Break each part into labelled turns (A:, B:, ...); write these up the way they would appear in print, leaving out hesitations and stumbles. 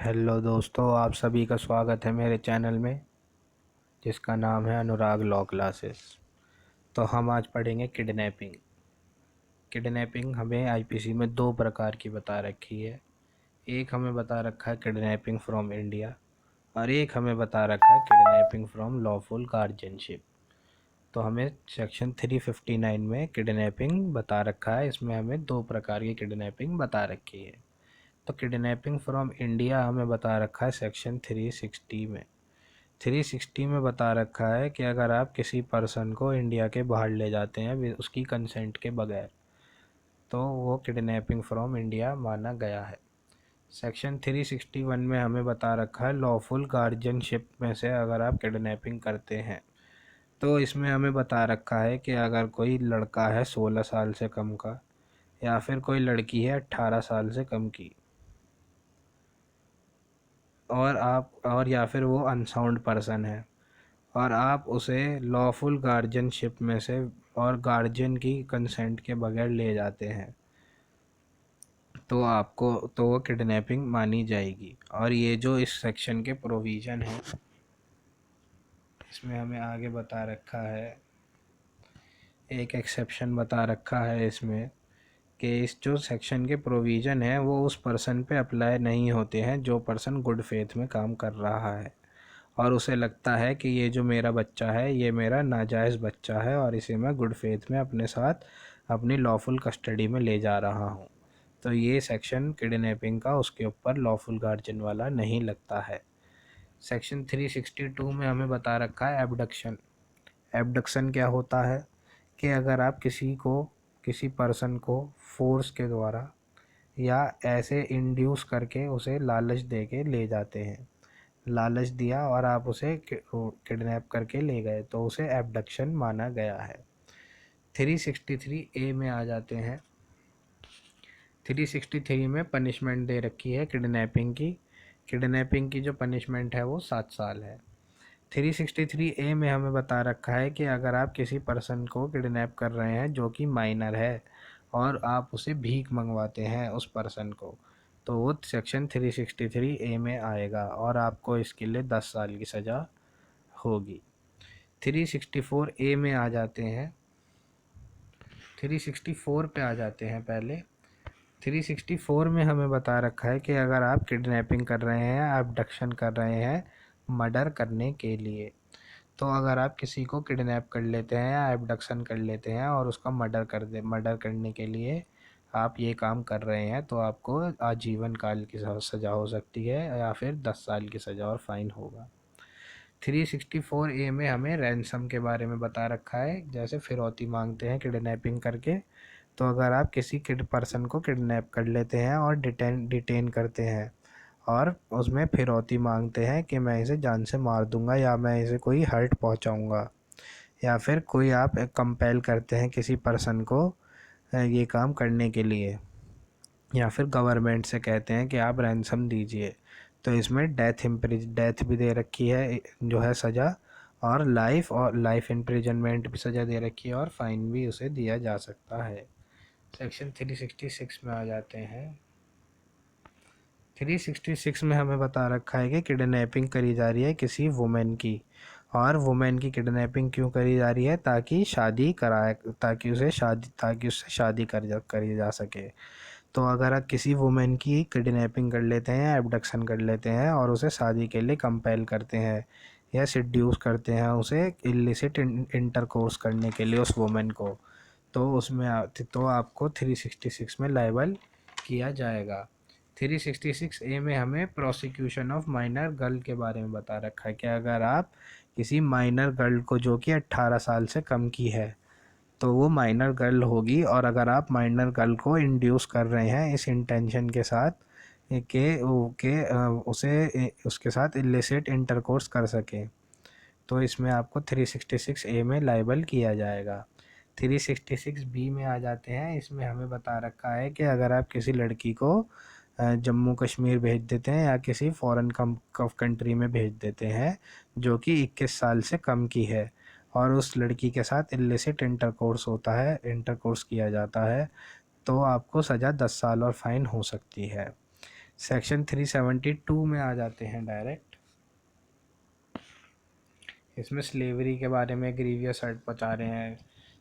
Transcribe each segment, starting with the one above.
A: Hello दोस्तों, आप सभी का स्वागत है मेरे चैनल में जिसका नाम है अनुराग लॉ क्लासेस। तो हम आज पढ़ेंगे किडनैपिंग। किडनैपिंग हमें आईपीसी में दो प्रकार की बता रखी है। एक हमें बता रखा है किडनैपिंग फ्रॉम इंडिया और एक हमें बता रखा है किडनैपिंग फ्रॉम लॉफुल गार्जियनशिप। तो हमें सेक्शन 359 में किडनैपिंग बता रखा है। इसमें हमें दो प्रकार की किडनैपिंग बता रखी है। तो किडनैपिंग फ्रॉम इंडिया हमें बता रखा है सेक्शन 360 में। 360 में बता रखा है कि अगर आप किसी पर्सन को इंडिया के बाहर ले जाते हैं उसकी कंसेंट के बगैर, तो वो किडनैपिंग फ्रॉम इंडिया माना गया है। सेक्शन 361 में हमें बता रखा है लॉफुल गार्जियनशिप में से अगर आप किडनैपिंग करते हैं, तो इसमें हमें बता रखा है कि अगर कोई लड़का है 16 साल से कम का या फिर कोई लड़की है 18 साल से कम की और या फिर वो अनसाउंड पर्सन है और आप उसे लॉफुल गार्जियनशिप में से और गार्जियन की कंसेंट के बगैर ले जाते हैं, तो वो किडनैपिंग मानी जाएगी। और ये जो इस सेक्शन के प्रोविज़न हैं, इसमें हमें आगे बता रखा है, एक एक्सेप्शन बता रखा है इसमें कि इस जो सेक्शन के प्रोविज़न है वो उस पर्सन पे अप्लाई नहीं होते हैं जो पर्सन गुड फेथ में काम कर रहा है और उसे लगता है कि ये जो मेरा बच्चा है ये मेरा नाजायज़ बच्चा है और इसे मैं गुड फेथ में अपने साथ अपनी लॉफुल कस्टडी में ले जा रहा हूँ। तो ये सेक्शन किडनैपिंग का उसके ऊपर लॉफुल गार्जियन वाला नहीं लगता है। सेक्शन 362 में हमें बता रखा है एबडक्शन। एबडक्शन क्या होता है कि अगर आप किसी पर्सन को फोर्स के द्वारा या ऐसे इंड्यूस करके उसे लालच दे के ले जाते हैं, लालच दिया और आप उसे किडनैप करके ले गए, तो उसे एबडक्शन माना गया है। 363 ए में आ जाते हैं। 363 में पनिशमेंट दे रखी है किडनैपिंग की। किडनैपिंग की जो पनिशमेंट है वो 7 साल है। 363 ए में हमें बता रखा है कि अगर आप किसी पर्सन को किडनैप कर रहे हैं जो कि माइनर है और आप उसे भीख मंगवाते हैं उस पर्सन को, तो वो सेक्शन 363 ए में आएगा और आपको इसके लिए 10 साल की सज़ा होगी। 364 ए में आ जाते हैं। 364 पे आ जाते हैं पहले। 364 में हमें बता रखा है कि अगर आप किडनैपिंग कर रहे हैं, अबडक्शन कर रहे हैं मर्डर करने के लिए, तो अगर आप किसी को किडनैप कर लेते हैं या एबडक्शन कर लेते हैं और उसका मर्डर करने के लिए आप ये काम कर रहे हैं, तो आपको आजीवन काल की सज़ा हो सकती है या फिर 10 साल की सज़ा और फाइन होगा। 364 ए में हमें रैंसम के बारे में बता रखा है, जैसे फिरौती मांगते हैं किडनैपिंग करके। तो अगर आप किसी पर्सन को किडनैप कर लेते हैं और डिटेन करते हैं और उसमें फिरौती मांगते हैं कि मैं इसे जान से मार दूंगा या मैं इसे कोई हर्ट पहुंचाऊंगा, या फिर कोई आप कंपेल करते हैं किसी पर्सन को ये काम करने के लिए, या फिर गवर्नमेंट से कहते हैं कि आप रैंसम दीजिए, तो इसमें डेथ भी दे रखी है जो है सज़ा, और लाइफ इम्प्रिजनमेंट भी सज़ा दे रखी है और फाइन भी उसे दिया जा सकता है। सेक्शन 366 में आ जाते हैं। 366 में हमें बता रखा है कि किडनैपिंग करी जा रही है किसी वुमेन की, और वुमेन की किडनैपिंग क्यों करी जा रही है, ताकि उससे शादी करी जा सके। तो अगर आप किसी वुमेन की किडनैपिंग कर लेते हैं, एबडक्शन कर लेते हैं और उसे शादी के लिए कंपेल करते हैं या सिड्यूस करते हैं उसे इलिसिट इंटरकोर्स करने के लिए उस वुमेन को, तो आपको 366 में लायबल किया जाएगा। 366 ए में हमें प्रोसिक्यूशन ऑफ माइनर गर्ल के बारे में बता रखा है कि अगर आप किसी माइनर गर्ल को जो कि 18 साल से कम की है, तो वो माइनर गर्ल होगी। और अगर आप माइनर गर्ल को इंड्यूस कर रहे हैं इस इंटेंशन के साथ उसे उसके साथ इलिसिट इंटरकोर्स कर सके, तो इसमें आपको 366 ए में लायबल किया जाएगा। 366 बी में आ जाते हैं। इसमें हमें बता रखा है कि अगर आप किसी लड़की को जम्मू कश्मीर भेज देते हैं या किसी फॉरेन कंट्री में भेज देते हैं जो कि 21 साल से कम की है और उस लड़की के साथ इलिसिट इंटरकोर्स किया जाता है, तो आपको सज़ा 10 साल और फाइन हो सकती है। सेक्शन 372 में आ जाते हैं डायरेक्ट। इसमें स्लेवरी के बारे में ग्रीवियस हर्ट पहुंचा रहे हैं,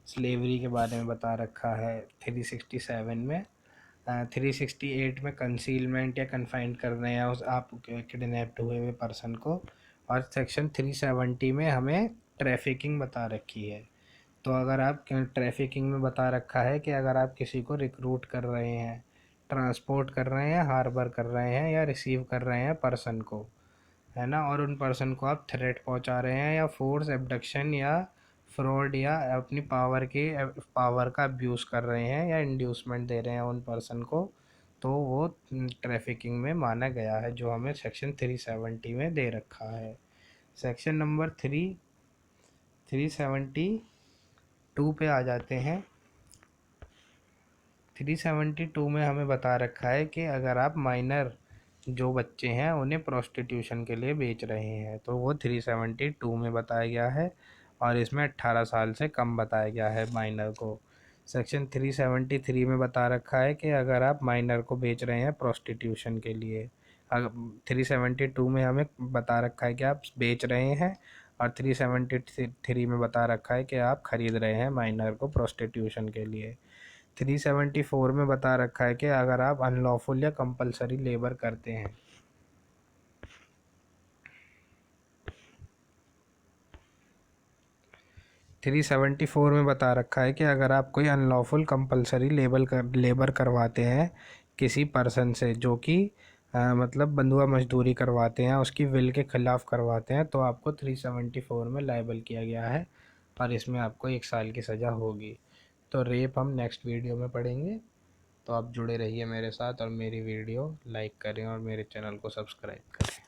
A: स्लेवरी के बारे में बता रखा है 367 में। 368 में कंसीलमेंट या कन्फाइंड कर रहे हैं उस आप किडनैप्ड हुए हुए पर्सन को। और सेक्शन 370 में हमें ट्रैफिकिंग बता रखी है। तो अगर आप ट्रैफिकिंग में बता रखा है कि अगर आप किसी को रिक्रूट कर रहे हैं, ट्रांसपोर्ट कर रहे हैं, हार्बर कर रहे हैं या रिसीव कर रहे हैं पर्सन को, है ना, और उन पर्सन को आप थ्रेट पहुंचा रहे हैं या फोर्स एब्डक्शन या फ्रॉड या अपनी पावर का अब्यूज़ कर रहे हैं या इंड्यूसमेंट दे रहे हैं उन पर्सन को, तो वो ट्रैफिकिंग में माना गया है, जो हमें सेक्शन 370 में दे रखा है। सेक्शन नंबर 372 पे आ जाते हैं। 372 में हमें बता रखा है कि अगर आप माइनर जो बच्चे हैं उन्हें प्रोस्टिट्यूशन के लिए बेच रहे हैं, तो वो 372 में बताया गया है, और इसमें 18 साल से कम बताया गया है माइनर को। सेक्शन 373 में बता रखा है कि अगर आप माइनर को बेच रहे हैं प्रोस्टिट्यूशन के लिए, 372 में हमें बता रखा है कि आप बेच रहे हैं, और 373 में बता रखा है कि आप खरीद रहे हैं माइनर को प्रोस्टिट्यूशन के लिए। 374 में बता रखा है कि अगर आप अनलॉफुल या कंपलसरी लेबर करते हैं। 374 में बता रखा है कि अगर आप कोई अनलॉफुल कंपलसरी लेबर करवाते हैं किसी पर्सन से, जो कि मतलब बंधुआ मजदूरी करवाते हैं, उसकी विल के ख़िलाफ़ करवाते हैं, तो आपको 374 में लायबल किया गया है, और इसमें आपको 1 साल की सज़ा होगी। तो रेप हम नेक्स्ट वीडियो में पढ़ेंगे। तो आप जुड़े रहिए मेरे साथ, और मेरी वीडियो लाइक करें और मेरे चैनल को सब्सक्राइब करें।